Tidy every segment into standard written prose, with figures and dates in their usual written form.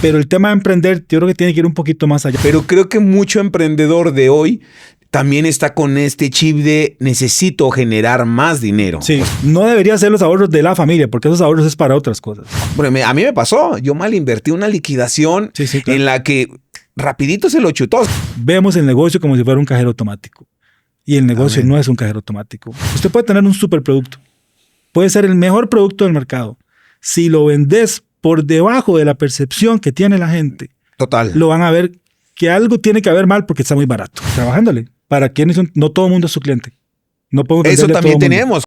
Pero el tema de emprender, yo creo que tiene que ir un poquito más allá. Pero creo que mucho emprendedor de hoy también está con este chip de necesito generar más dinero. Sí, no debería ser los ahorros de la familia, porque esos ahorros es para otras cosas. Bueno, a mí me pasó. Yo mal invertí una liquidación claro, en la que rapidito se lo chutó. Vemos el negocio como si fuera un cajero automático. Y el negocio no es un cajero automático. Usted puede tener un superproducto. Puede ser el mejor producto del mercado. Si lo vendes por debajo de la percepción que tiene la gente, total, lo van a ver que algo tiene que haber mal porque está muy barato. Trabajándole. ¿Para quiénes son? No todo el mundo es su cliente. No podemos eso también tenemos.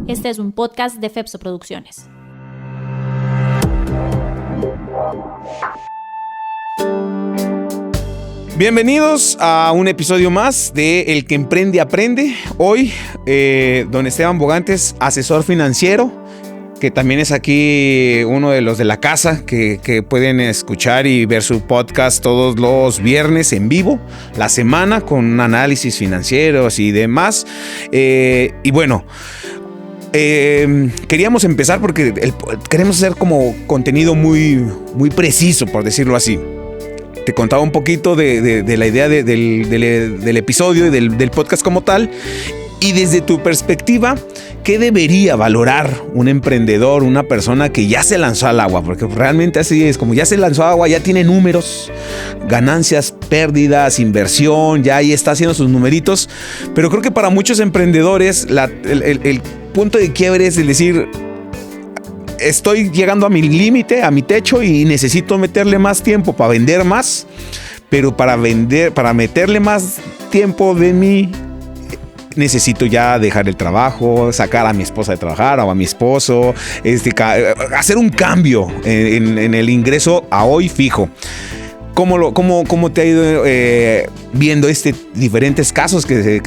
Este es un podcast de Fepso Producciones. Bienvenidos a un episodio más de El que Emprende Aprende. Hoy, don Esteban Bogantes, asesor financiero, que también es aquí uno de los de la casa, que pueden escuchar y ver su podcast todos los viernes en vivo, la semana, con análisis financieros y demás. Y bueno, queríamos empezar porque queremos hacer como contenido muy preciso, por decirlo así. Te contaba un poquito de la idea del episodio y del podcast como tal. Y desde tu perspectiva, ¿qué debería valorar un emprendedor, una persona que ya se lanzó al agua? Porque realmente así es, como ya se lanzó al agua, ya tiene números, ganancias, pérdidas, inversión, ya ahí está haciendo sus numeritos. Pero creo que para muchos emprendedores el punto de quiebre es el decir, estoy llegando a mi límite, a mi techo y necesito meterle más tiempo para vender más, pero para meterle más tiempo de mí, necesito ya dejar el trabajo, sacar a mi esposa de trabajar o a mi esposo, hacer un cambio en el ingreso a hoy fijo. ¿Cómo te ha ido viendo diferentes casos que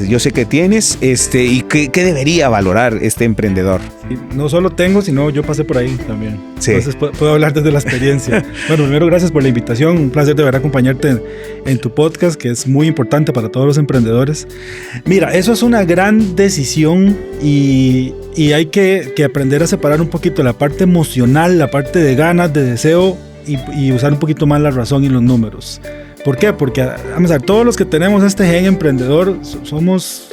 yo sé que tienes y qué debería valorar este emprendedor? No solo tengo, sino yo pasé por ahí también. Sí. Entonces puedo hablar desde la experiencia. Bueno, primero gracias por la invitación. Un placer de verdad acompañarte en tu podcast, que es muy importante para todos los emprendedores. Mira, eso es una gran decisión y hay que aprender a separar un poquito la parte emocional, la parte de ganas, de deseo, y usar un poquito más la razón y los números. ¿Por qué? Porque, vamos a ver, todos los que tenemos este gen emprendedor somos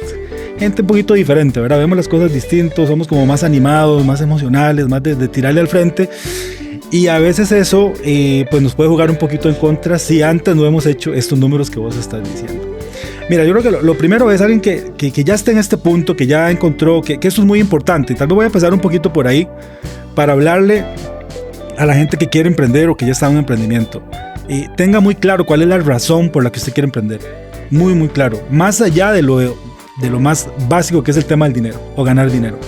gente un poquito diferente, ¿verdad? Vemos las cosas distintos, somos como más animados, más emocionales, más de tirarle al frente. Y a veces eso pues nos puede jugar un poquito en contra si antes no hemos hecho estos números que vos estás diciendo. Mira, yo creo que lo primero es alguien que ya está en este punto, que ya encontró que esto es muy importante. Y tal vez voy a empezar un poquito por ahí para hablarle a la gente que quiere emprender o que ya está en un emprendimiento. Tenga muy claro cuál es la razón por la que usted quiere emprender. Muy, muy claro. Más allá de lo más básico que es el tema del dinero o ganar dinero.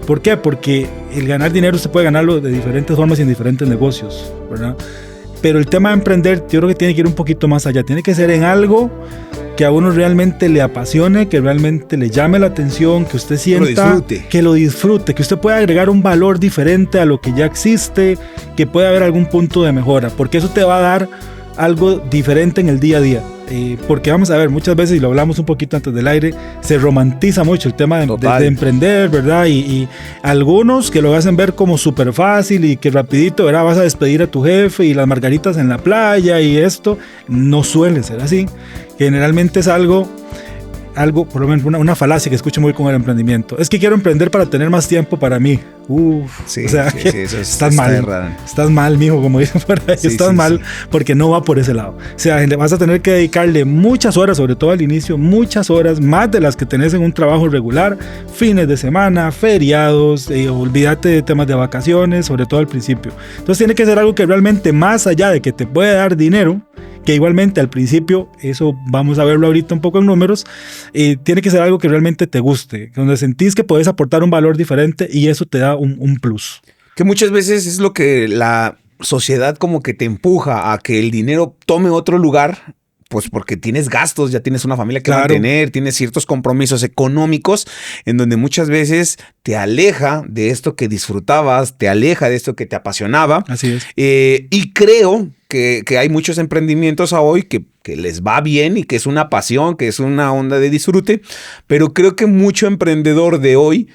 ¿Por qué? Porque el ganar dinero usted puede ganarlo de diferentes formas y en diferentes negocios, ¿verdad? Pero el tema de emprender, yo creo que tiene que ir un poquito más allá. Tiene que ser en algo que a uno realmente le apasione, que realmente le llame la atención, que usted sienta que lo disfrute, que usted pueda agregar un valor diferente a lo que ya existe, que pueda haber algún punto de mejora, porque eso te va a dar algo diferente en el día a día. Porque vamos a ver, muchas veces, y lo hablamos un poquito antes del aire, se romantiza mucho el tema de emprender, ¿verdad? Y algunos que lo hacen ver como súper fácil y que rapidito, ¿verdad? Vas a despedir a tu jefe y las margaritas en la playa y esto. No suele ser así. Generalmente es algo, por lo menos una falacia que escucho muy con el emprendimiento. Es que quiero emprender para tener más tiempo para mí. Sí, o sea, sí, eso estás mal. Estás mal, mijo, como dicen por ahí. Estás mal porque no va por ese lado. O sea, vas a tener que dedicarle muchas horas, sobre todo al inicio, muchas horas, más de las que tenés en un trabajo regular, fines de semana, feriados, olvídate de temas de vacaciones, sobre todo al principio. Entonces tiene que ser algo que realmente, más allá de que te puede dar dinero, que igualmente al principio, eso vamos a verlo ahorita un poco en números, tiene que ser algo que realmente te guste, donde sentís que podés aportar un valor diferente y eso te da un plus. Que muchas veces es lo que la sociedad como que te empuja a que el dinero tome otro lugar, pues porque tienes gastos, ya tienes una familia que mantener, tienes ciertos compromisos económicos en donde muchas veces te aleja de esto que disfrutabas, te aleja de esto que te apasionaba. Así es. Y creo que hay muchos emprendimientos a hoy que les va bien y que es una pasión, que es una onda de disfrute, pero creo que mucho emprendedor de hoy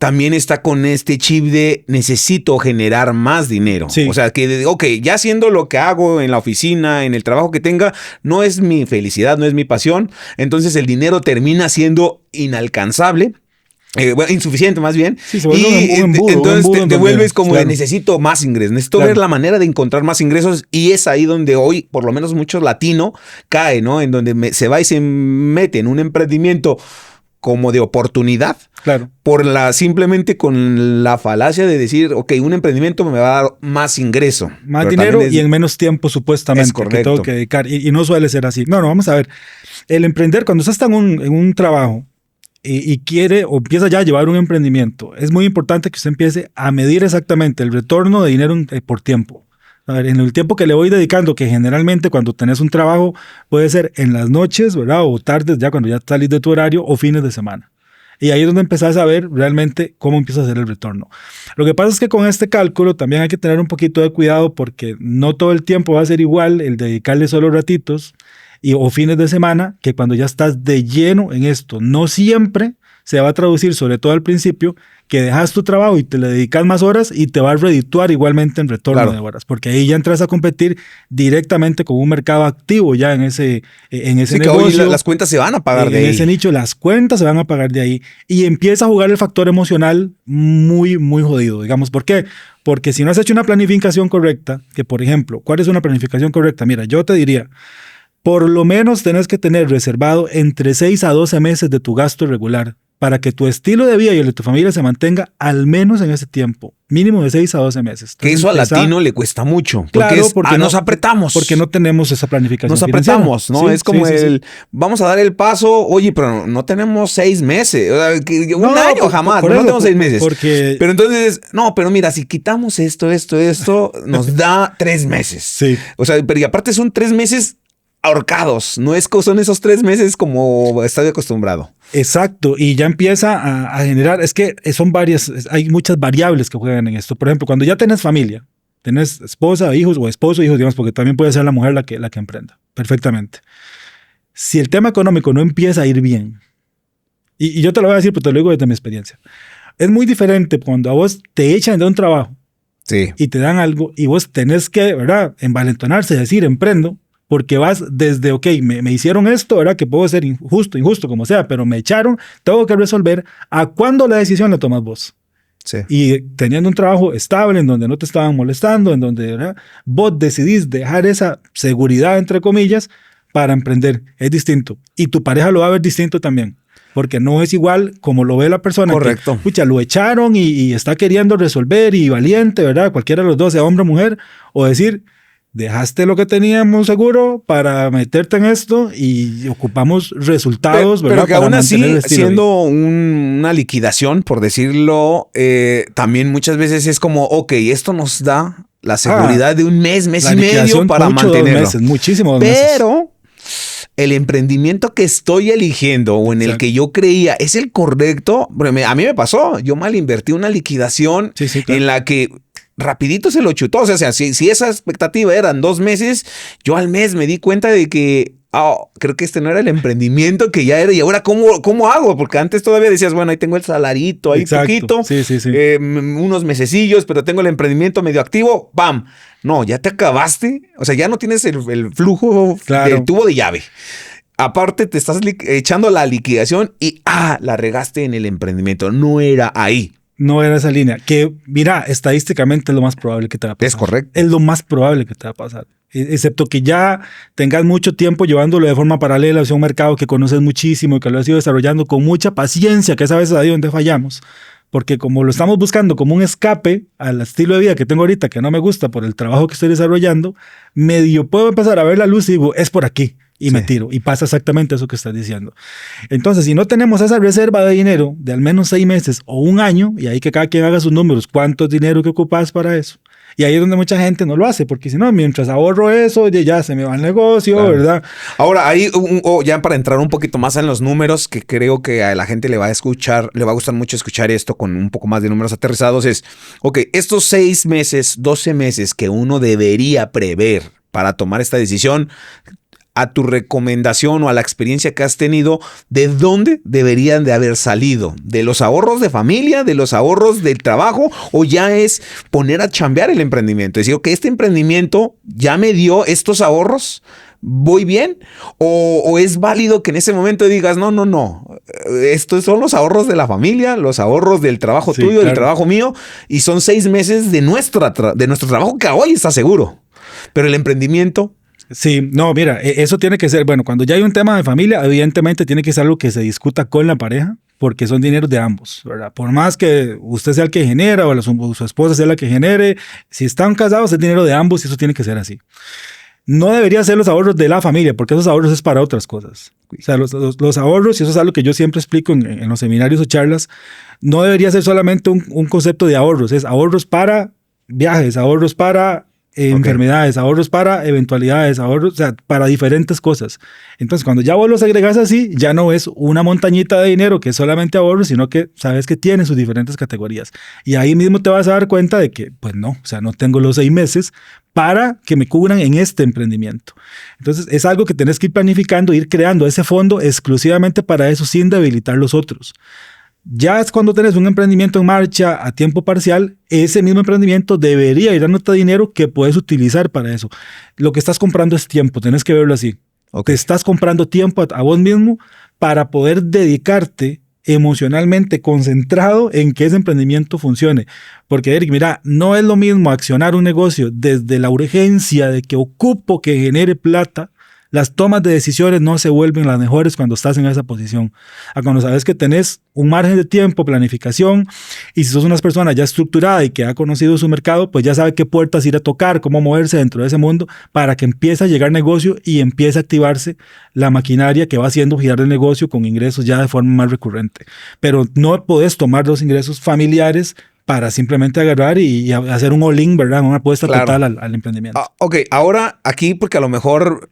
también está con este chip de necesito generar más dinero. Sí. O sea, que, ok, ya haciendo lo que hago en la oficina, en el trabajo que tenga, no es mi felicidad, no es mi pasión. Entonces el dinero termina siendo inalcanzable. Bueno, insuficiente más bien. Sí, se vuelve un embudo, entonces te vuelves como claro. de necesito más ingresos, necesito ver la manera de encontrar más ingresos, y es ahí donde hoy por lo menos mucho latino cae, ¿no? En donde se va y se mete en un emprendimiento como de oportunidad, claro, simplemente con la falacia de decir, ok, un emprendimiento me va a dar más ingreso. Más dinero y en menos tiempo supuestamente es correcto. que tengo que dedicar. Y no suele ser así. No, vamos a ver. El emprender, cuando usted está en un trabajo y quiere o empieza ya a llevar un emprendimiento, es muy importante que usted empiece a medir exactamente el retorno de dinero por tiempo. A ver, en el tiempo que le voy dedicando, que generalmente cuando tenés un trabajo puede ser en las noches, ¿verdad? O tardes, ya cuando ya salís de tu horario, o fines de semana. Y ahí es donde empezás a ver realmente cómo empieza a hacer el retorno. Lo que pasa es que con este cálculo también hay que tener un poquito de cuidado, porque no todo el tiempo va a ser igual el dedicarle solo ratitos o fines de semana que cuando ya estás de lleno en esto. No siempre se va a traducir, sobre todo al principio, que dejas tu trabajo y te le dedicas más horas y te va a redituar igualmente en retorno de horas, porque ahí ya entras a competir directamente con un mercado activo ya en ese negocio. Que hoy las cuentas se van a pagar de ahí. En ese nicho las cuentas se van a pagar de ahí, y empieza a jugar el factor emocional muy, muy jodido, digamos. ¿Por qué? Porque si no has hecho una planificación correcta, que por ejemplo, ¿cuál es una planificación correcta? Mira, yo te diría, por lo menos tenés que tener reservado entre 6 a 12 meses de tu gasto regular para que tu estilo de vida y el de tu familia se mantenga al menos en ese tiempo, mínimo de 6 a 12 meses. Entonces, que eso al latino le cuesta mucho. Claro, porque nos apretamos. Porque no tenemos esa planificación. Nos apretamos, ¿no? Sí, es como vamos a dar el paso, oye, pero no tenemos 6 meses. O sea, un año jamás, no tenemos 6 meses. Pero entonces, no, pero mira, si quitamos esto, nos da 3 meses. Sí. O sea, pero y aparte son 3 meses ahorcados, son esos 3 meses como estoy acostumbrado. Exacto, y ya empieza a generar, es que son hay muchas variables que juegan en esto. Por ejemplo, cuando ya tenés familia, tenés esposa, hijos o esposo, hijos, digamos, porque también puede ser la mujer la que emprenda, perfectamente. Si el tema económico no empieza a ir bien, y yo te lo voy a decir, pero te lo digo desde mi experiencia, es muy diferente cuando a vos te echan de un trabajo y te dan algo y vos tenés que, ¿verdad?, envalentonarse, decir, emprendo, porque vas desde, ok, me hicieron esto, ¿verdad?, que puedo ser injusto, como sea, pero me echaron, tengo que resolver, ¿a cuándo la decisión la tomas vos? Sí. Y teniendo un trabajo estable en donde no te estaban molestando, en donde, ¿verdad?, vos decidís dejar esa seguridad, entre comillas, para emprender. Es distinto. Y tu pareja lo va a ver distinto también, porque no es igual como lo ve la persona. Correcto. Que, pucha, lo echaron y está queriendo resolver y valiente, ¿verdad?, cualquiera de los dos, sea hombre o mujer, o decir, dejaste lo que teníamos seguro para meterte en esto y ocupamos resultados, ¿verdad? Pero que aún así, siendo una liquidación, por decirlo, también muchas veces es como, ok, esto nos da la seguridad de un mes y medio para mantenerlo. 2 meses, muchísimo. Pero el emprendimiento que estoy eligiendo o en el que yo creía es el correcto, a mí me pasó, yo mal invertí una liquidación en la que rapidito se lo chutó. O sea, si esa expectativa eran 2 meses, yo al mes me di cuenta de que creo que este no era el emprendimiento que ya era. Y ahora, ¿cómo hago? Porque antes todavía decías, bueno, ahí tengo el salarito, ahí poquito, unos mesecillos, pero tengo el emprendimiento medio activo, ¡pam! No, ya te acabaste. O sea, ya no tienes el flujo del tubo de llave. Aparte, te estás echando la liquidación y la regaste en el emprendimiento. No era ahí. No era esa línea. Que, mira, estadísticamente es lo más probable que te va a pasar. Es correcto. Es lo más probable que te va a pasar. Excepto que ya tengas mucho tiempo llevándolo de forma paralela hacia un mercado que conoces muchísimo y que lo has ido desarrollando con mucha paciencia, que esa vez es ahí donde fallamos. Porque como lo estamos buscando como un escape al estilo de vida que tengo ahorita, que no me gusta por el trabajo que estoy desarrollando, medio puedo empezar a ver la luz y digo, es por aquí. Y me tiro. Y pasa exactamente eso que estás diciendo. Entonces, si no tenemos esa reserva de dinero de al menos 6 meses o 1 año, y ahí que cada quien haga sus números, ¿cuánto dinero que ocupas para eso? Y ahí es donde mucha gente no lo hace, porque si no, mientras ahorro eso, ya se me va el negocio, ¿verdad? Ahora, ahí ya para entrar un poquito más en los números, que creo que a la gente le va a gustar mucho escuchar esto con un poco más de números aterrizados, es, ok, estos 6 meses, 12 meses que uno debería prever para tomar esta decisión, a tu recomendación o a la experiencia que has tenido, ¿de dónde deberían de haber salido? ¿De los ahorros de familia? ¿De los ahorros del trabajo? ¿O ya es poner a chambear el emprendimiento? Es decir, que este emprendimiento ya me dio estos ahorros, ¿voy bien? ¿O es válido que en ese momento digas, no, estos son los ahorros de la familia, los ahorros del trabajo tuyo, del trabajo mío, y son 6 meses de nuestro trabajo que hoy está seguro? Pero el emprendimiento... Sí, no, mira, eso tiene que ser, bueno, cuando ya hay un tema de familia, evidentemente tiene que ser algo que se discuta con la pareja, porque son dineros de ambos, ¿verdad? Por más que usted sea el que genera o su esposa sea la que genere, si están casados es dinero de ambos y eso tiene que ser así. No debería ser los ahorros de la familia, porque esos ahorros es para otras cosas. O sea, los ahorros, y eso es algo que yo siempre explico en los seminarios o charlas, no debería ser solamente un concepto de ahorros, es ahorros para viajes, ahorros para enfermedades, ahorros para eventualidades, ahorros, o sea, para diferentes cosas. Entonces, cuando ya vos los agregas así, ya no es una montañita de dinero que es solamente ahorros, sino que sabes que tiene sus diferentes categorías. Y ahí mismo te vas a dar cuenta de que, pues no, o sea, no tengo los 6 meses para que me cubran en este emprendimiento. Entonces, es algo que tenés que ir planificando, ir creando ese fondo exclusivamente para eso, sin debilitar los otros. Ya es cuando tenés un emprendimiento en marcha a tiempo parcial, ese mismo emprendimiento debería ir dándote dinero que puedes utilizar para eso. Lo que estás comprando es tiempo, tenés que verlo así. Te estás comprando tiempo a vos mismo para poder dedicarte emocionalmente concentrado en que ese emprendimiento funcione. Porque, Eric, mira, no es lo mismo accionar un negocio desde la urgencia de que ocupo que genere plata. Las tomas de decisiones no se vuelven las mejores cuando estás en esa posición. A cuando sabes que tenés un margen de tiempo, planificación, y si sos una persona ya estructurada y que ha conocido su mercado, pues ya sabe qué puertas ir a tocar, cómo moverse dentro de ese mundo para que empiece a llegar negocio y empiece a activarse la maquinaria que va haciendo girar el negocio con ingresos ya de forma más recurrente. Pero no podés tomar los ingresos familiares para simplemente agarrar y hacer un all-in, ¿verdad? Una apuesta total al emprendimiento. Ok, ahora aquí, porque a lo mejor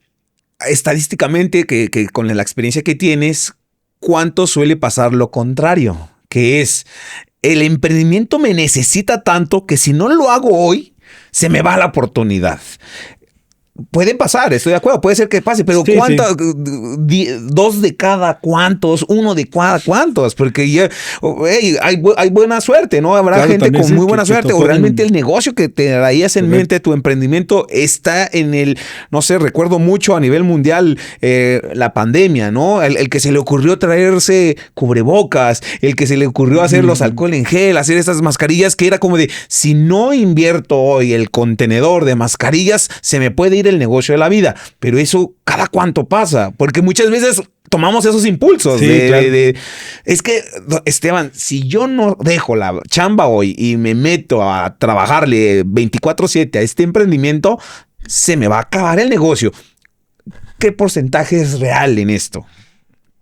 estadísticamente, que con la experiencia que tienes, ¿cuánto suele pasar lo contrario? Que es, el emprendimiento me necesita tanto que si no lo hago hoy, se me va la oportunidad. Puede pasar, estoy de acuerdo, puede ser que pase, pero sí, ¿cuántos? Sí. 2 de cada cuántos, 1 de cada cuántos, porque ya hay buena suerte, ¿no? Habrá gente con muy buena suerte, o realmente el negocio que te traías en mente, tu emprendimiento, está en el, no sé, recuerdo mucho a nivel mundial la pandemia, ¿no? El que se le ocurrió traerse cubrebocas, el que se le ocurrió hacer los alcohol en gel, hacer esas mascarillas, que era como de, si no invierto hoy el contenedor de mascarillas, se me puede ir el negocio de la vida. Pero eso, ¿cada cuánto pasa? Porque muchas veces tomamos esos impulsos. Sí, claro. Es que, Esteban, si yo no dejo la chamba hoy y me meto a trabajarle 24/7 a este emprendimiento, se me va a acabar el negocio. ¿Qué porcentaje es real en esto?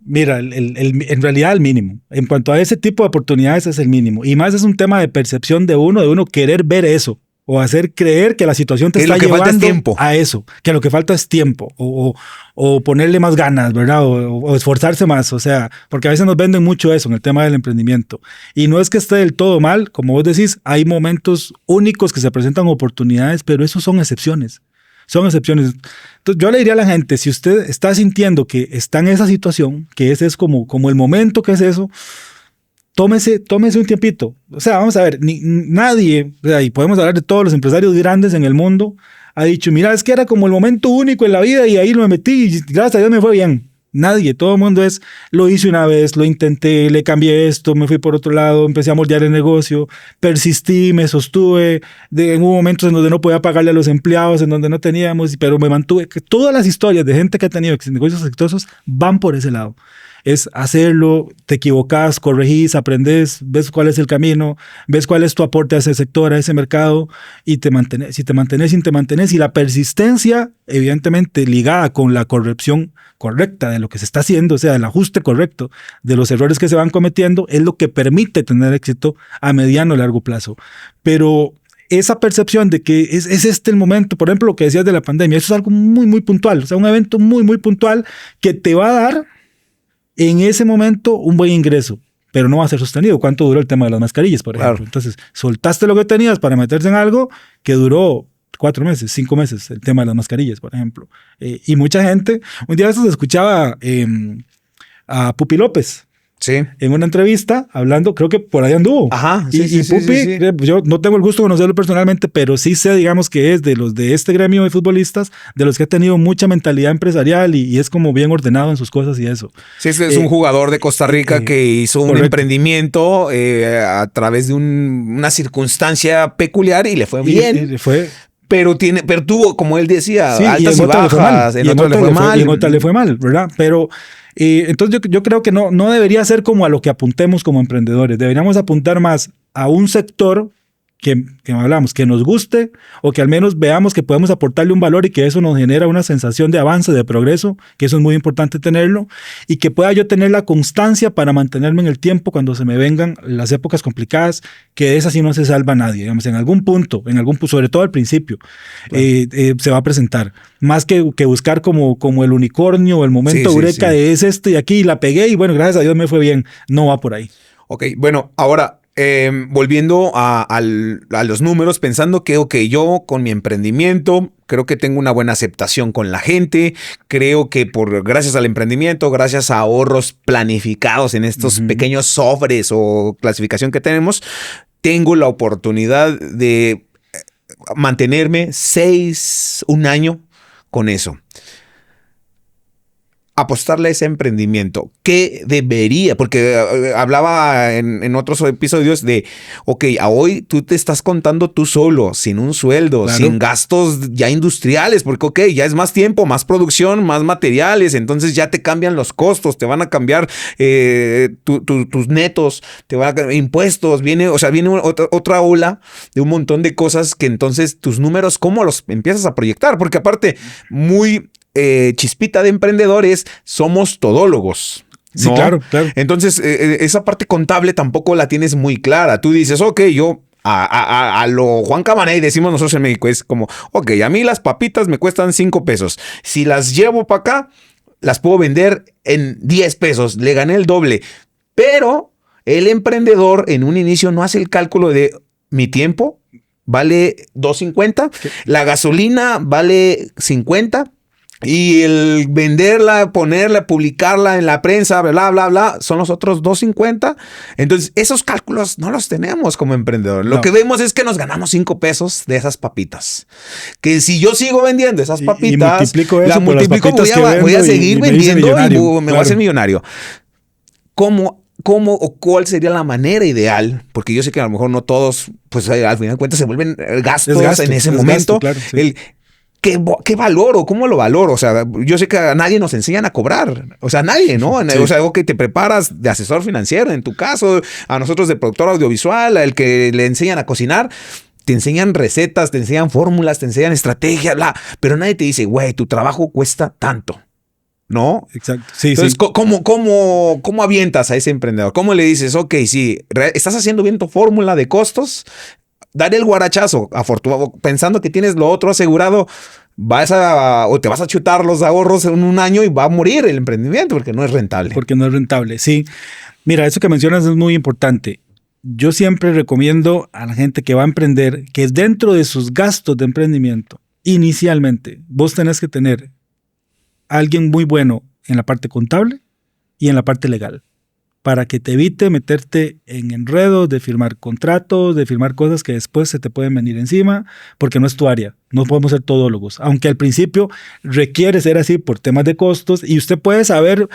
Mira, en realidad el mínimo. En cuanto a ese tipo de oportunidades es el mínimo. Y más es un tema de percepción de uno querer ver eso. O hacer creer que la situación te está llevando a eso, que lo que falta es tiempo, o ponerle más ganas, ¿verdad? O esforzarse más, o sea, porque a veces nos venden mucho eso en el tema del emprendimiento. Y no es que esté del todo mal, como vos decís, hay momentos únicos que se presentan oportunidades, pero esos son excepciones. Son excepciones. Entonces yo le diría a la gente, si usted está sintiendo que está en esa situación, que ese es como el momento que es eso, tómese un tiempito. O sea, vamos a ver, nadie, o sea, y podemos hablar de todos los empresarios grandes en el mundo, ha dicho, mira, es que era como el momento único en la vida y ahí lo metí y gracias a Dios me fue bien. Nadie, todo el mundo lo hice una vez, lo intenté, le cambié esto, me fui por otro lado, empecé a moldear el negocio, persistí, me sostuve, hubo momentos en donde no podía pagarle a los empleados, en donde no teníamos, pero me mantuve. Todas las historias de gente que ha tenido negocios exitosos van por ese lado. Es hacerlo, te equivocas, corregís, aprendes, ves cuál es el camino, ves cuál es tu aporte a ese sector, a ese mercado y te mantenés. Si te mantenés, y la persistencia, evidentemente ligada con la corrección correcta de lo que se está haciendo, o sea, el ajuste correcto de los errores que se van cometiendo, es lo que permite tener éxito a mediano y largo plazo. Pero esa percepción de que es este el momento, por ejemplo, lo que decías de la pandemia, eso es algo muy, muy puntual, o sea, un evento muy, muy puntual que te va a dar en ese momento un buen ingreso, pero no va a ser sostenido. ¿Cuánto duró el tema de las mascarillas, por ejemplo? Claro. Entonces, soltaste lo que tenías para meterse en algo que duró 4 meses, 5 meses, el tema de las mascarillas, por ejemplo. Y mucha gente, un día de estos escuchaba a Pupi López. Sí. En una entrevista, hablando, creo que por ahí anduvo. Ajá. Y Pupi, yo no tengo el gusto de conocerlo personalmente, pero sí sé, digamos, que es de los de este gremio de futbolistas, de los que ha tenido mucha mentalidad empresarial y es como bien ordenado en sus cosas y eso. Sí, es un jugador de Costa Rica que hizo un emprendimiento a través de una circunstancia peculiar y le fue bien. Pero tuvo, como él decía, altas y bajas. En otra le fue mal. Y en otra le fue mal, ¿verdad? Pero entonces yo creo que no debería ser como a lo que apuntemos como emprendedores. Deberíamos apuntar más a un sector que hablamos, que nos guste o que al menos veamos que podemos aportarle un valor y que eso nos genera una sensación de avance, de progreso, que eso es muy importante tenerlo, y que pueda yo tener la constancia para mantenerme en el tiempo cuando se me vengan las épocas complicadas, que de esas sí no se salva nadie. Digamos, en algún punto, sobre todo al principio, se va a presentar. Más que buscar como el unicornio o el momento eureka de es esto y aquí la pegué y bueno, gracias a Dios me fue bien. No va por ahí. Ok, bueno, ahora volviendo a los números, pensando que yo con mi emprendimiento creo que tengo una buena aceptación con la gente, creo que gracias al emprendimiento, gracias a ahorros planificados en estos pequeños sobres o clasificación que tenemos, tengo la oportunidad de mantenerme un año con eso. Apostarle a ese emprendimiento. ¿Qué debería? Porque hablaba en otros episodios de, ok, a hoy tú te estás contando tú solo, sin un sueldo, claro, sin gastos ya industriales, porque ok, ya es más tiempo, más producción, más materiales, entonces ya te cambian los costos, te van a cambiar tus netos, te van a cambiar impuestos, viene otra ola de un montón de cosas que entonces tus números, ¿cómo los empiezas a proyectar? Porque aparte, muy chispita de emprendedores, somos todólogos. ¿No? Sí, claro. Entonces, esa parte contable tampoco la tienes muy clara. Tú dices, ok, yo a lo Juan Cabaney, decimos nosotros en México, es como, ok, a mí las papitas me cuestan 5 pesos. Si las llevo para acá, las puedo vender en 10 pesos. Le gané el doble. Pero el emprendedor en un inicio no hace el cálculo de mi tiempo vale $2.50, la gasolina vale 50. Y el venderla, ponerla, publicarla en la prensa, bla, bla, bla, son los otros $2.50. Entonces, esos cálculos no los tenemos como emprendedor. Lo que vemos es que nos ganamos 5 pesos de esas papitas. Que si yo sigo vendiendo esas papitas, la multiplico, voy a seguir vendiendo y me voy a hacer millonario. ¿Cómo o cuál sería la manera ideal? Porque yo sé que a lo mejor no todos, pues al final de cuentas se vuelven gastos en ese momento. Claro, sí. ¿Qué valoro? ¿Cómo lo valoro? O sea, yo sé que a nadie nos enseñan a cobrar. O sea, nadie, ¿no? Sí. O sea, algo que te preparas de asesor financiero, en tu caso, a nosotros de productor audiovisual, al que le enseñan a cocinar, te enseñan recetas, te enseñan fórmulas, te enseñan estrategias, bla. Pero nadie te dice, güey, tu trabajo cuesta tanto. ¿No? Exacto. Sí, entonces, sí. ¿cómo avientas a ese emprendedor? ¿Cómo le dices, ok, sí, estás haciendo bien tu fórmula de costos? Dar el guarachazo, pensando que tienes lo otro asegurado, o te vas a chutar los ahorros en un año y va a morir el emprendimiento porque no es rentable. Porque no es rentable, sí. Mira, eso que mencionas es muy importante. Yo siempre recomiendo a la gente que va a emprender que dentro de sus gastos de emprendimiento, inicialmente, vos tenés que tener a alguien muy bueno en la parte contable y en la parte legal, para que te evite meterte en enredos de firmar contratos, de firmar cosas que después se te pueden venir encima, porque no es tu área. No podemos ser todólogos, aunque al principio requiere ser así por temas de costos y usted puede saber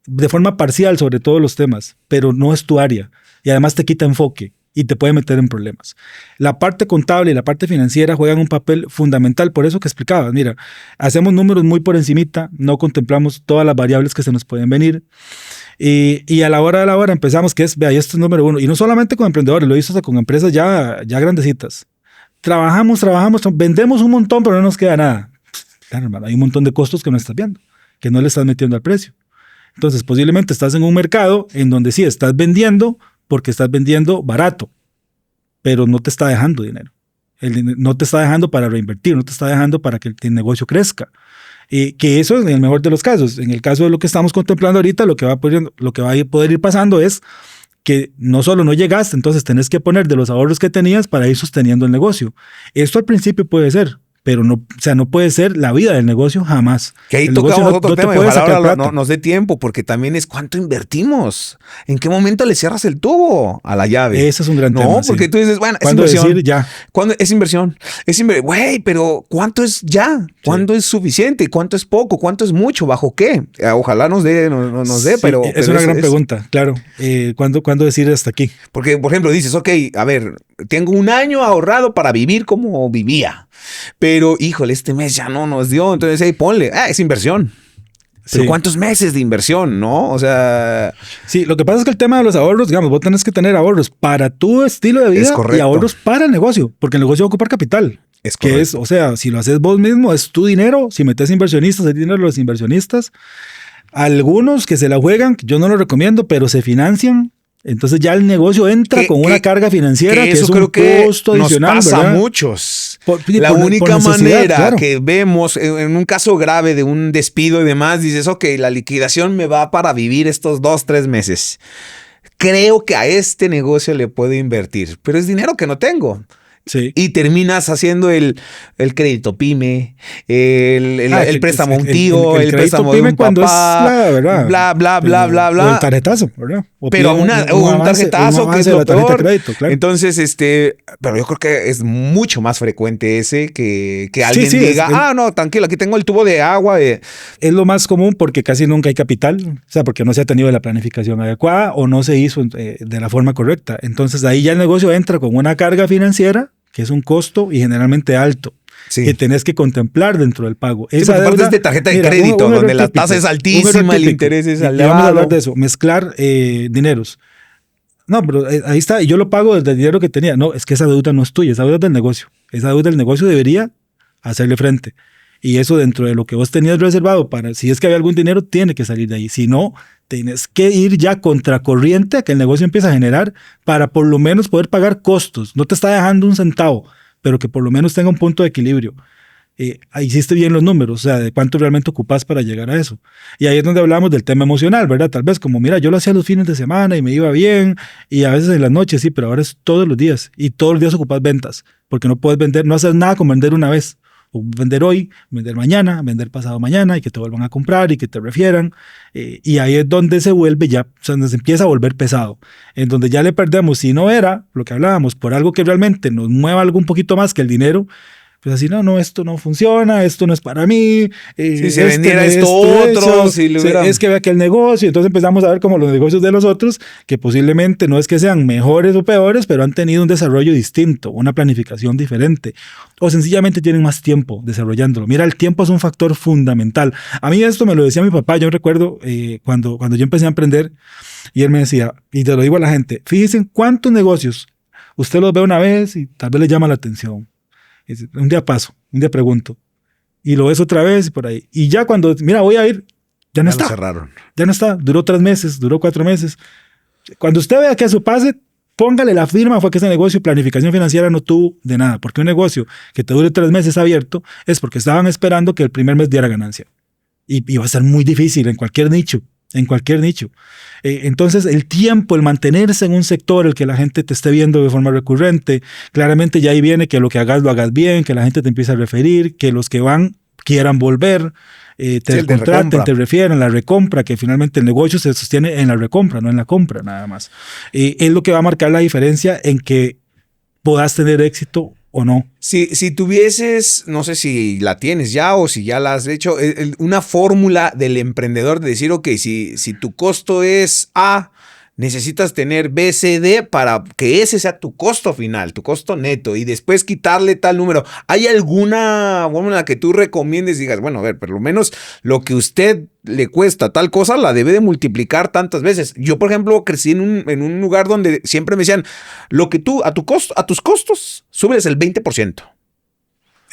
de forma parcial sobre todos los temas, pero no es tu área y además te quita enfoque y te puede meter en problemas. La parte contable y la parte financiera juegan un papel fundamental, por eso que explicabas. Mira, hacemos números muy por encimita, no contemplamos todas las variables que se nos pueden venir. Y a la hora de la hora empezamos, que es, vea, esto es número uno. Y no solamente con emprendedores, lo hizo hasta con empresas ya grandecitas. Trabajamos, vendemos un montón, pero no nos queda nada. Claro, hermano, hay un montón de costos que no estás viendo, que no le estás metiendo al precio. Entonces, posiblemente estás en un mercado en donde sí estás vendiendo porque estás vendiendo barato, pero no te está dejando dinero. No te está dejando para reinvertir, no te está dejando para que el negocio crezca. Que eso es en el mejor de los casos. En el caso de lo que estamos contemplando ahorita, lo que va a poder ir pasando es que no solo no llegaste, entonces tenés que poner de los ahorros que tenías para ir sosteniendo el negocio. Esto al principio puede ser, pero no, o sea, no puede ser la vida del negocio jamás. Que ahí El tocamos negocio otro no te tema y puede ojalá sacar ahora plata. nos dé tiempo, porque también es cuánto invertimos. ¿En qué momento le cierras el tubo a la llave? Ese es un gran tema. No, porque sí. tú dices, bueno, es ¿Cuándo inversión. decir ya? ¿Cuándo es inversión? Güey, pero ¿cuánto es ya? ¿Cuándo es suficiente? ¿Cuánto es poco? ¿Cuánto es mucho? ¿Bajo qué? Ojalá nos dé, Sí, pero... es una gran pregunta, claro. ¿Cuándo decir hasta aquí? Porque, por ejemplo, dices, ok, a ver, tengo un año ahorrado para vivir como vivía, pero, híjole, este mes ya no nos dio, entonces, hey, ponle, es inversión. Pero Sí. ¿cuántos meses de inversión, no? O sea... Sí, lo que pasa es que el tema de los ahorros, digamos, vos tenés que tener ahorros para tu estilo de vida Es correcto. y ahorros para el negocio, porque el negocio va a ocupar capital. Es que correcto. es, o sea, si lo haces vos mismo, es tu dinero. Si metes inversionistas, es dinero de los inversionistas. Algunos que se la juegan, yo no lo recomiendo, pero se financian. Entonces ya el negocio entra con una carga financiera que eso es un creo que costo adicional. nos pasa ¿verdad? a muchos. Por La única necesidad, manera claro. que vemos en un caso grave de un despido y demás, dices, ok, la liquidación me va para vivir estos 2-3 meses. Creo que a este negocio le puedo invertir, pero es dinero que no tengo. Sí. Y terminas haciendo el crédito pyme, el préstamo a un tío, el crédito préstamo de pyme un cuando papá, es la verdad. bla, bla, Pero- bla, bla, O bla. el tarjetazo, ¿verdad? O Pero pide un avance, tarjetazo un que es avance de lo la tarjeta peor. de crédito, claro. Entonces, pero yo creo que es mucho más frecuente ese que alguien sí, diga, no, tranquilo, aquí tengo el tubo de agua. Es lo más común porque casi nunca hay capital, o sea, porque no se ha tenido la planificación adecuada o no se hizo de la forma correcta. Entonces ahí ya el negocio entra con una carga financiera, que es un costo y generalmente alto, Sí. que tenés que contemplar dentro del pago. Sí, porque aparte es de tarjeta de crédito, donde la tasa es altísima, el interés es y vamos elevado. a hablar de eso, mezclar dineros. No, pero ahí está, y yo lo pago desde el dinero que tenía. No, es que esa deuda no es tuya, esa deuda es del negocio. Esa deuda del negocio debería hacerle frente. Y eso dentro de lo que vos tenías reservado para, si es que había algún dinero, tiene que salir de ahí. Si no, tienes que ir ya contracorriente a que el negocio empiece a generar para por lo menos poder pagar costos. No te está dejando un centavo, pero que por lo menos tenga un punto de equilibrio. Hiciste bien los números, o sea, de cuánto realmente ocupas para llegar a eso. Y ahí es donde hablamos del tema emocional, ¿verdad? Tal vez como, mira, yo lo hacía los fines de semana y me iba bien, y a veces en las noches, sí, pero ahora es todos los días, y todos los días ocupas ventas, porque no puedes vender, no haces nada con vender una vez. O vender hoy, vender mañana, vender pasado mañana y que te vuelvan a comprar y que te refieran. Y ahí es donde se vuelve ya, o sea, donde se empieza a volver pesado. En donde ya le perdemos, si no era lo que hablábamos, por algo que realmente nos mueva algo un poquito más que el dinero, pues así, no, esto no funciona, esto no es para mí. Si se vendiera esto otro, si le hubiera... Es que vea que el negocio, entonces empezamos a ver como los negocios de los otros, que posiblemente no es que sean mejores o peores, pero han tenido un desarrollo distinto, una planificación diferente, o sencillamente tienen más tiempo desarrollándolo. Mira, el tiempo es un factor fundamental. A mí esto me lo decía mi papá, yo recuerdo cuando yo empecé a emprender, y él me decía, y te lo digo a la gente, fíjense en cuántos negocios usted los ve una vez y tal vez le llama la atención. Un día paso, un día pregunto, y lo ves otra vez y por ahí. Y ya cuando, mira, voy a ir, ya no está. cerraron. Ya no está. Duró 3 meses, duró 4 meses. Cuando usted vea que eso pase, póngale la firma, fue que ese negocio, planificación financiera, no tuvo de nada. Porque un negocio que te dure 3 meses abierto es porque estaban esperando que el primer mes diera ganancia. Y va a ser muy difícil en cualquier nicho. En cualquier nicho. Entonces, el tiempo, el mantenerse en un sector, el que la gente te esté viendo de forma recurrente, claramente ya ahí viene que lo que hagas lo hagas bien, que la gente te empiece a referir, que los que van quieran volver, te contraten, te refieran, la recompra, que finalmente el negocio se sostiene en la recompra, no en la compra nada más. Es lo que va a marcar la diferencia en que puedas tener éxito o no. Si tuvieses, no sé si la tienes ya o si ya la has hecho, una fórmula del emprendedor de decir, ok, si tu costo es A, necesitas tener B, C, D para que ese sea tu costo final, tu costo neto, y después quitarle tal número. ¿Hay alguna fórmula que tú recomiendes y digas, bueno, a ver, por lo menos lo que usted le cuesta tal cosa la debe de multiplicar tantas veces? Yo, por ejemplo, crecí en un lugar donde siempre me decían, lo que tú, a tus costos, subes el 20%.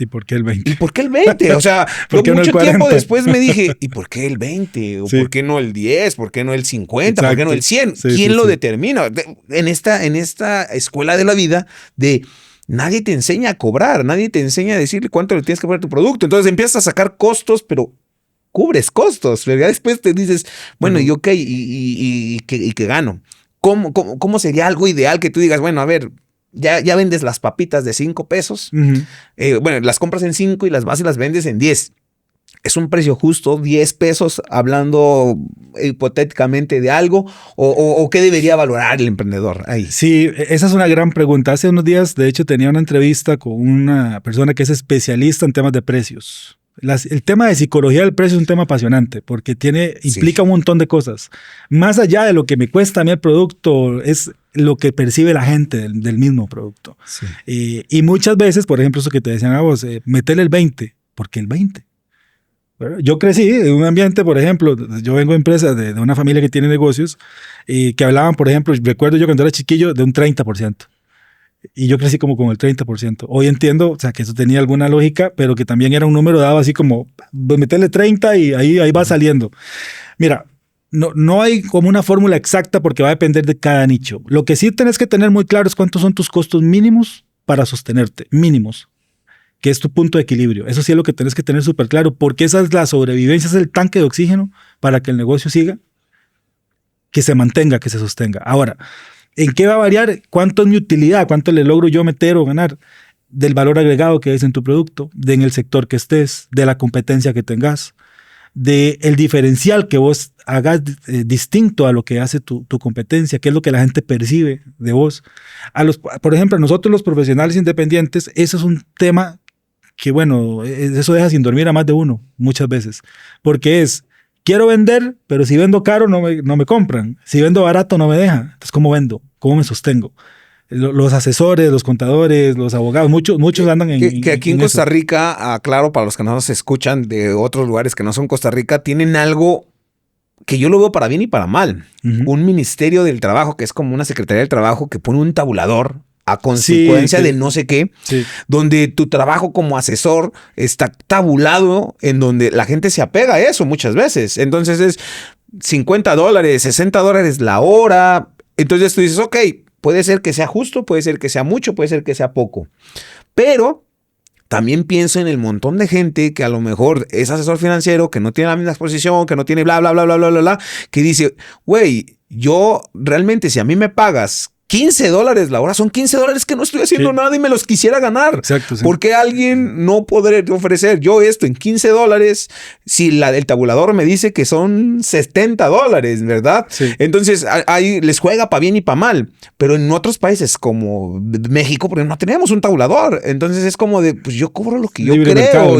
¿Y por qué el 20? ¿Y por qué el 20? O sea, ¿Por qué no el mucho 40? tiempo después me dije, ¿y por qué el 20? ¿O Sí. por qué no el 10? ¿Por qué no el 50? Exacto. ¿Por qué no el 100? Sí, ¿Quién sí, lo sí. determina? En esta escuela de la vida de nadie te enseña a cobrar, nadie te enseña a decirle cuánto le tienes que poner a tu producto. Entonces empiezas a sacar costos, pero cubres costos. Pero ya después te dices, bueno, y ok, ¿y qué gano? ¿cómo sería algo ideal que tú digas, bueno, a ver, ya vendes las papitas de 5 pesos? Bueno, las compras en 5 y las vas y las vendes en 10. ¿Es un precio justo, 10 pesos, hablando hipotéticamente de algo? ¿O qué debería valorar el emprendedor ahí? Sí, esa es una gran pregunta. Hace unos días, de hecho, tenía una entrevista con una persona que es especialista en temas de precios. El tema de psicología del precio es un tema apasionante porque implica un montón de cosas. Más allá de lo que me cuesta a mí el producto, es lo que percibe la gente del mismo producto. Sí. Y muchas veces, por ejemplo, eso que te decían a vos, metele el 20. ¿Por qué el 20? Yo crecí en un ambiente, por ejemplo, yo vengo de empresas de una familia que tiene negocios que hablaban, por ejemplo, recuerdo yo cuando era chiquillo, de un 30%. Y yo crecí como con el 30%. Hoy entiendo, o sea, que eso tenía alguna lógica, pero que también era un número dado así como, meterle 30 y ahí va saliendo. Mira, no hay como una fórmula exacta porque va a depender de cada nicho. Lo que sí tenés que tener muy claro es cuántos son tus costos mínimos para sostenerte, mínimos, que es tu punto de equilibrio. Eso sí es lo que tenés que tener súper claro, porque esa es la sobrevivencia, es el tanque de oxígeno para que el negocio siga, que se mantenga, que se sostenga. Ahora, ¿en qué va a variar? ¿Cuánto es mi utilidad? ¿Cuánto le logro yo meter o ganar? Del valor agregado que es en tu producto, en el sector que estés, de la competencia que tengas, del diferencial que vos hagas distinto a lo que hace tu competencia, qué es lo que la gente percibe de vos. Por ejemplo, a nosotros los profesionales independientes, eso es un tema que, bueno, eso deja sin dormir a más de uno muchas veces, porque quiero vender, pero si vendo caro no me compran, si vendo barato no me dejan. Entonces, ¿cómo vendo? ¿Cómo me sostengo? Los asesores, los contadores, los abogados, muchos andan en que aquí en Costa Rica, aclaro para los que no nos escuchan de otros lugares que no son Costa Rica, tienen algo que yo lo veo para bien y para mal. Un ministerio del trabajo, que es como una secretaría del trabajo que pone un tabulador a consecuencia de no sé qué, donde tu trabajo como asesor está tabulado, en donde la gente se apega a eso muchas veces. Entonces es $50, $60 la hora. Entonces tú dices, ok, puede ser que sea justo, puede ser que sea mucho, puede ser que sea poco. Pero también pienso en el montón de gente que a lo mejor es asesor financiero, que no tiene la misma exposición, que no tiene bla, bla, bla, bla, bla, bla, bla, que dice, güey, yo realmente si a mí me pagas $15 la hora, son $15 que no estoy haciendo nada y me los quisiera ganar. Exacto, sí. ¿Por qué alguien no podré ofrecer yo esto en $15 si el tabulador me dice que son $70, ¿verdad? Sí. Entonces, ahí les juega para bien y para mal. Pero en otros países como México, porque no tenemos un tabulador. Entonces es como de, pues yo cobro lo que yo creo.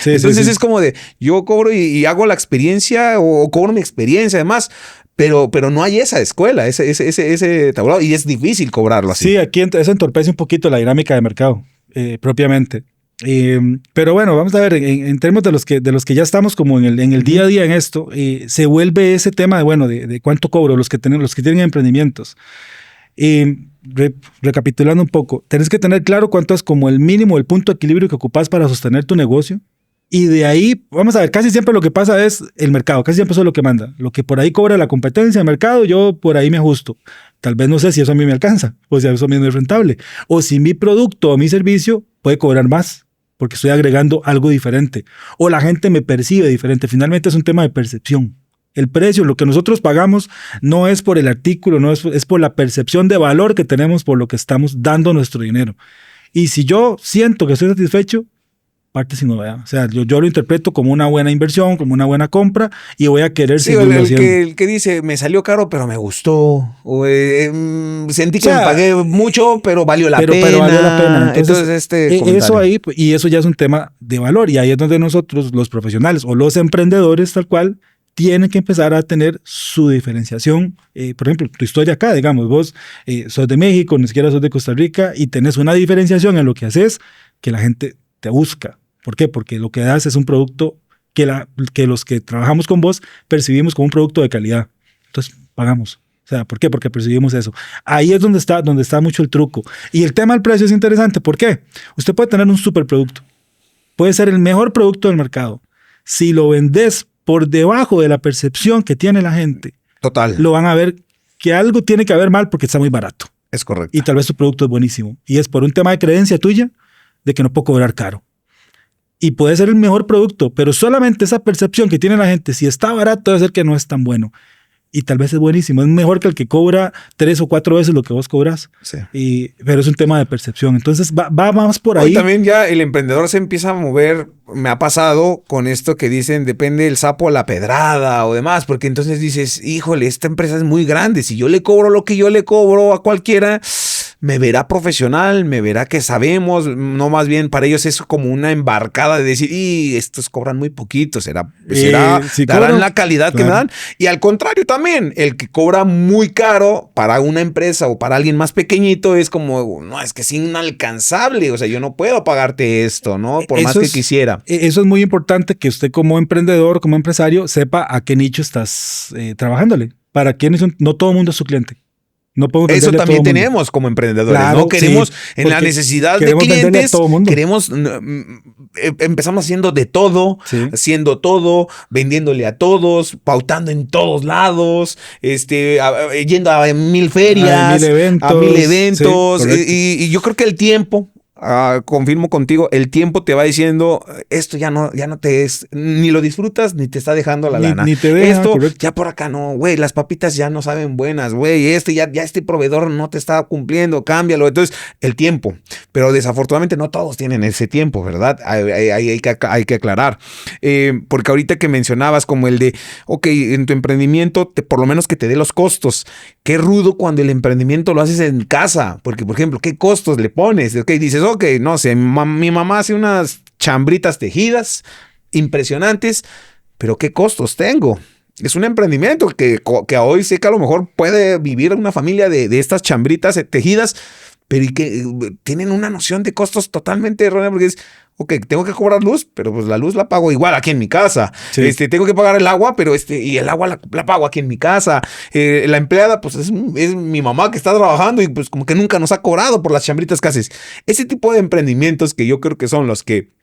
Entonces es como de, yo cobro y hago la experiencia o cobro mi experiencia además. Pero no hay esa escuela, ese tablado, y es difícil cobrarlo así. Sí, aquí eso entorpece un poquito la dinámica de mercado, propiamente. Pero bueno, vamos a ver, en términos de los que ya estamos como en el día a día en esto, se vuelve ese tema de cuánto cobro los que tienen emprendimientos. Recapitulando un poco, tenés que tener claro cuánto es como el mínimo, el punto de equilibrio que ocupás para sostener tu negocio. Y de ahí, vamos a ver, casi siempre lo que pasa es el mercado, casi siempre eso es lo que manda. Lo que por ahí cobra la competencia, el mercado, yo por ahí me ajusto. Tal vez no sé si eso a mí me alcanza, o si eso a mí no es rentable. O si mi producto o mi servicio puede cobrar más, porque estoy agregando algo diferente. O la gente me percibe diferente. Finalmente es un tema de percepción. El precio, lo que nosotros pagamos, no es por el artículo, no es por la percepción de valor que tenemos por lo que estamos dando nuestro dinero. Y si yo siento que estoy satisfecho, parte sin novedad. O sea, yo lo interpreto como una buena inversión, como una buena compra y voy a querer seguirlo haciendo. El que dice, me salió caro, pero me gustó. O, sentí que me pagué mucho, pero valió la pena. Pero valió la pena. Entonces eso ahí, y eso ya es un tema de valor. Y ahí es donde nosotros, los profesionales o los emprendedores, tal cual, tienen que empezar a tener su diferenciación. Por ejemplo, tu historia acá, digamos, vos sos de México, ni siquiera sos de Costa Rica, y tenés una diferenciación en lo que haces que la gente te busca. ¿Por qué? Porque lo que das es un producto que los que trabajamos con vos percibimos como un producto de calidad. Entonces, pagamos. O sea, ¿por qué? Porque percibimos eso. Ahí es donde está mucho el truco. Y el tema del precio es interesante. ¿Por qué? Usted puede tener un superproducto. Puede ser el mejor producto del mercado. Si lo vendes por debajo de la percepción que tiene la gente, total, lo van a ver que algo tiene que haber mal porque está muy barato. Es correcto. Y tal vez tu producto es buenísimo. Y es por un tema de creencia tuya de que no puedo cobrar caro. Y puede ser el mejor producto, pero solamente esa percepción que tiene la gente, si está barato, debe ser que no es tan bueno. y tal vez es buenísimo. Es mejor que el que cobra 3 o 4 veces lo que vos cobras. Sí. Pero es un tema de percepción. Entonces va más por ahí. Hoy también ya el emprendedor se empieza a mover. Me ha pasado con esto que dicen depende del sapo a la pedrada o demás, porque entonces dices, híjole, esta empresa es muy grande. Si yo le cobro lo que yo le cobro a cualquiera, me verá profesional, me verá que sabemos, no, más bien para ellos es como una embarcada de decir, y estos cobran muy poquito, será si darán cobran, la calidad que me dan. Y al contrario también, el que cobra muy caro para una empresa o para alguien más pequeñito es como, no, es que es inalcanzable, o sea, yo no puedo pagarte esto, ¿no? Por más que quisiera. Eso es muy importante que usted como emprendedor, como empresario, sepa a qué nicho estás trabajándole. Para quiénes son, no todo el mundo es su cliente. No podemos eso también todo tenemos como emprendedores, claro, ¿no? Queremos, sí, en la necesidad de clientes, queremos, empezamos haciendo de todo, sí, haciendo todo, vendiéndole a todos, pautando en todos lados, yendo a 1000 ferias, a 1000 eventos, sí, y yo creo que el tiempo, confirmo contigo, el tiempo te va diciendo esto ya no te es, ni lo disfrutas ni te está dejando la lana. Ni te deja, esto correcto. ya por acá no, güey, las papitas ya no saben buenas, güey, ya este proveedor no te está cumpliendo, cámbialo. Entonces, el tiempo, pero desafortunadamente no todos tienen ese tiempo, ¿verdad? Hay que aclarar. Porque ahorita que mencionabas como el de, ok, en tu emprendimiento, por lo menos que te dé los costos. Qué rudo cuando el emprendimiento lo haces en casa, porque por ejemplo, ¿qué costos le pones? Ok, dices, ok, no sé, mi mamá hace unas chambritas tejidas impresionantes, pero ¿qué costos tengo? Es un emprendimiento que hoy sé que a lo mejor puede vivir una familia de estas chambritas tejidas, pero y que tienen una noción de costos totalmente errónea, porque es, ok, tengo que cobrar luz, pero pues la luz la pago igual aquí en mi casa. Sí. Tengo que pagar el agua, pero y el agua la pago aquí en mi casa. La empleada, pues es mi mamá que está trabajando y pues como que nunca nos ha cobrado por las chambritas que haces. Ese tipo de emprendimientos que yo creo que son los que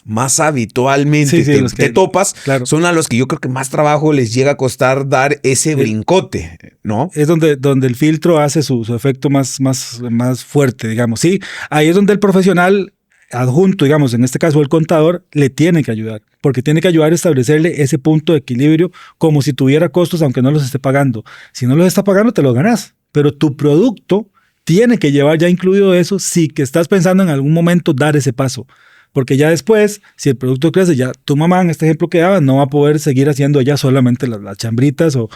más habitualmente te topas, claro, son a los que yo creo que más trabajo les llega a costar dar ese brincote, ¿no? Es donde el filtro hace su efecto más fuerte, digamos. Sí, ahí es donde el profesional adjunto, digamos, en este caso el contador, le tiene que ayudar, porque tiene que ayudar a establecerle ese punto de equilibrio como si tuviera costos aunque no los esté pagando. Si no los está pagando, te los ganas, pero tu producto tiene que llevar ya incluido eso si que estás pensando en algún momento dar ese paso. Porque ya después, si el producto crece, ya tu mamá, en este ejemplo que daba, no va a poder seguir haciendo ella solamente las chambritas o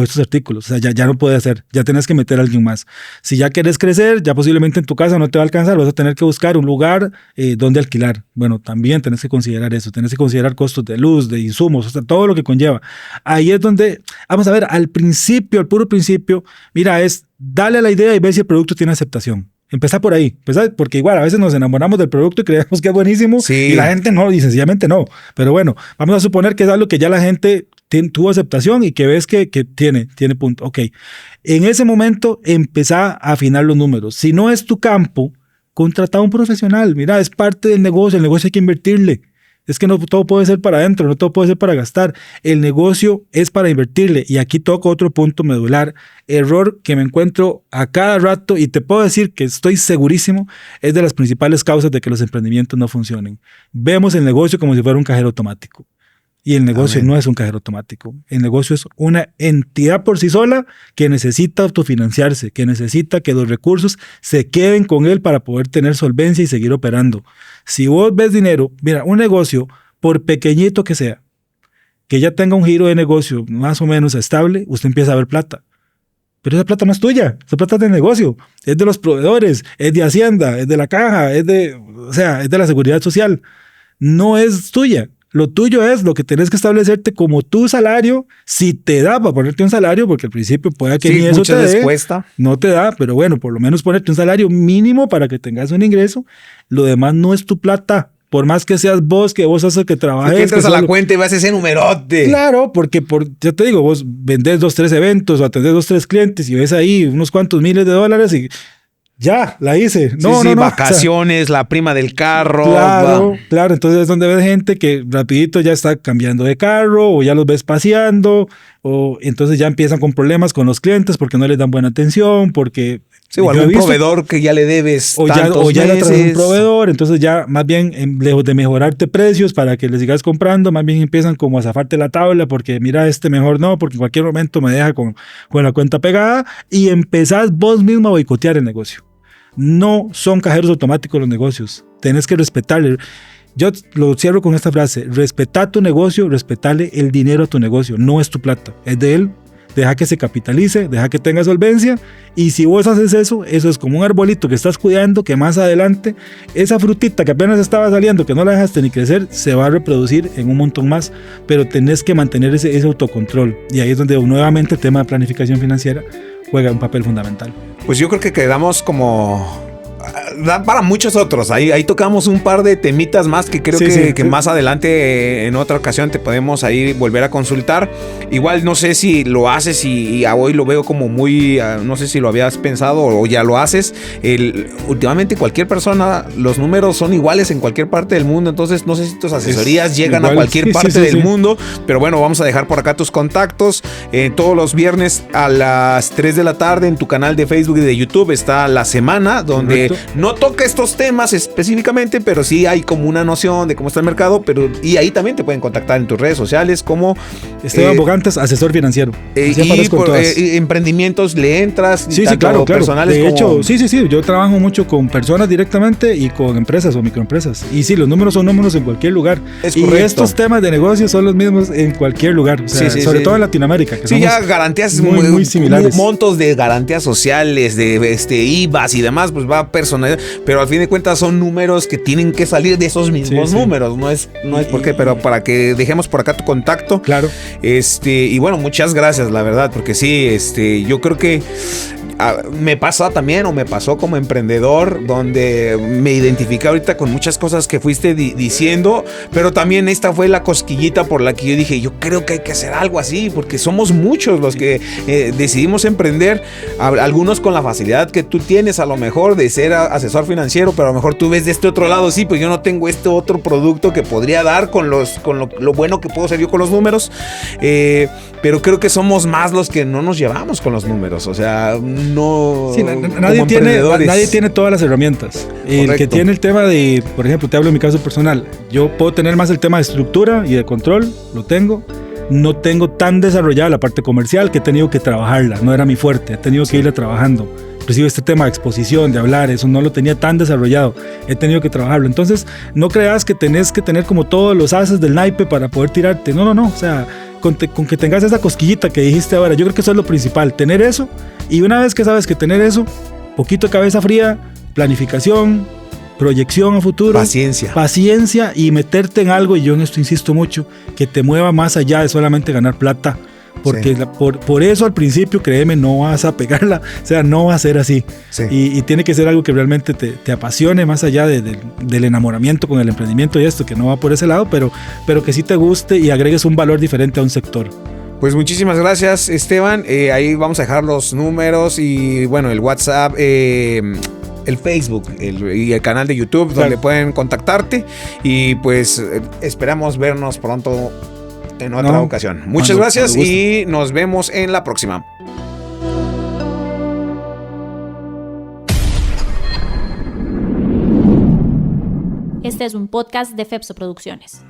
estos artículos. O sea, ya no puede hacer, ya tienes que meter a alguien más. Si ya quieres crecer, ya posiblemente en tu casa no te va a alcanzar, vas a tener que buscar un lugar donde alquilar. Bueno, también tienes que considerar eso, tienes que considerar costos de luz, de insumos, o sea, todo lo que conlleva. Ahí es donde, vamos a ver, al puro principio, mira, es darle a la idea y ver si el producto tiene aceptación. Empezá por ahí, porque igual a veces nos enamoramos del producto y creemos que es buenísimo, sí, y la gente no, y sencillamente no. Pero bueno, vamos a suponer que es algo que ya la gente tuvo aceptación y que ves que tiene punto. Ok, en ese momento empezá a afinar los números. Si no es tu campo, contrata a un profesional. Mira, es parte del negocio, el negocio hay que invertirle. Es que no todo puede ser para adentro, no todo puede ser para gastar. El negocio es para invertirle. Y aquí toco otro punto medular. Error que me encuentro a cada rato y te puedo decir que estoy segurísimo, es de las principales causas de que los emprendimientos no funcionen. Vemos el negocio como si fuera un cajero automático. Y el negocio no es un cajero automático. El negocio es una entidad por sí sola que necesita autofinanciarse, que necesita que los recursos se queden con él para poder tener solvencia y seguir operando. Si vos ves dinero, mira, un negocio, por pequeñito que sea, que ya tenga un giro de negocio más o menos estable, usted empieza a ver plata. Pero esa plata no es tuya, esa plata es del negocio, es de los proveedores, es de Hacienda, es de la caja, es de la seguridad social. No es tuya. Lo tuyo es lo que tenés que establecerte como tu salario, si te da para ponerte un salario, porque al principio puede que ni eso te dé, no te da, pero bueno, por lo menos ponerte un salario mínimo para que tengas un ingreso. Lo demás no es tu plata, por más que seas vos, que vos haces que trabajes. Si entras a la cuenta y vas a ese numerote. Claro, porque ya te digo, vos vendés 2, 3 eventos o atendés 2, 3 clientes y ves ahí unos cuantos miles de dólares y ya, la hice. No, vacaciones, o sea, la prima del carro. Claro. Entonces es donde ves gente que rapidito ya está cambiando de carro o ya los ves paseando o entonces ya empiezan con problemas con los clientes porque no les dan buena atención, porque Sí, o algún proveedor que ya le debes o tantos ya le meses. traes un proveedor, entonces ya más bien, lejos de mejorarte precios para que le sigas comprando, más bien empiezan como a zafarte la tabla porque mira, mejor no, porque en cualquier momento me deja con la cuenta pegada y empezás vos mismo a boicotear el negocio. No son cajeros automáticos los negocios, tenés que respetarle. Yo lo cierro con esta frase: respetá tu negocio, respetale el dinero a tu negocio, no es tu plata, es de él. Deja que se capitalice, deja que tenga solvencia, y si vos haces eso es como un arbolito que estás cuidando, que más adelante esa frutita que apenas estaba saliendo, que no la dejaste ni crecer, se va a reproducir en un montón más, pero tenés que mantener ese autocontrol, y ahí es donde nuevamente el tema de planificación financiera juega un papel fundamental. Pues yo creo que quedamos como... da para muchos otros. Ahí tocamos un par de temitas más que creo que más adelante en otra ocasión te podemos ahí volver a consultar. Igual no sé si lo haces y hoy lo veo como muy, no sé si lo habías pensado o ya lo haces. Últimamente cualquier persona, los números son iguales en cualquier parte del mundo, entonces no sé si tus asesorías llegan igual a cualquier parte del mundo, pero bueno, vamos a dejar por acá tus contactos. Todos los viernes a las 3 de la tarde en tu canal de Facebook y de YouTube está La Semana, donde no toca estos temas específicamente, pero sí hay como una noción de cómo está el mercado, y ahí también te pueden contactar en tus redes sociales como Esteban Bogantes, asesor financiero. Y por emprendimientos le entras, claro. personales. De hecho, sí, yo trabajo mucho con personas directamente y con empresas o microempresas. Y sí, los números son números en cualquier lugar. Es y correcto. Estos temas de negocios son los mismos en cualquier lugar. O sea, sobre todo en Latinoamérica. Que ya garantías muy similares. Montos de garantías sociales, de IVAs y demás, pues va personal. Pero al fin de cuentas son números que tienen que salir de esos mismos números. No es por qué, pero para que dejemos por acá tu contacto. Claro. Y bueno, muchas gracias, la verdad, porque sí, yo creo que me pasa también, o me pasó como emprendedor, donde me identifiqué ahorita con muchas cosas que fuiste diciendo, pero también esta fue la cosquillita por la que yo dije, yo creo que hay que hacer algo así, porque somos muchos los que decidimos emprender, algunos con la facilidad que tú tienes a lo mejor de ser asesor financiero, pero a lo mejor tú ves de este otro lado, sí, pues yo no tengo este otro producto que podría dar con lo bueno que puedo ser yo con los números, pero creo que somos más los que no nos llevamos con los números, o sea, no. Sí, nadie tiene todas las herramientas. Correcto. El que tiene el tema de, por ejemplo, te hablo en mi caso personal, yo puedo tener más el tema de estructura y de control, lo tengo. No tengo tan desarrollada la parte comercial, que he tenido que trabajarla, no era mi fuerte, he tenido que irla trabajando. Inclusive este tema de exposición, de hablar, eso no lo tenía tan desarrollado, he tenido que trabajarlo. Entonces, no creas que tenés que tener como todos los ases del naipe para poder tirarte. No, o sea, con que tengas esa cosquillita que dijiste ahora, yo creo que eso es lo principal, tener eso. Y una vez que sabes que tener eso, poquito de cabeza fría, planificación, proyección a futuro, paciencia y meterte en algo, y yo en esto insisto mucho, que te mueva más allá de solamente ganar plata, porque por eso al principio, créeme, no vas a pegarla, o sea, no va a ser así, y tiene que ser algo que realmente te apasione, más allá del enamoramiento con el emprendimiento y esto, que no va por ese lado, pero que sí te guste y agregues un valor diferente a un sector. Pues muchísimas gracias, Esteban. Ahí vamos a dejar los números y bueno, el WhatsApp, el Facebook y el canal de YouTube, donde pueden contactarte, y pues esperamos vernos pronto en otra ocasión. Muchas gracias y nos vemos en la próxima. Este es un podcast de Fepso Producciones.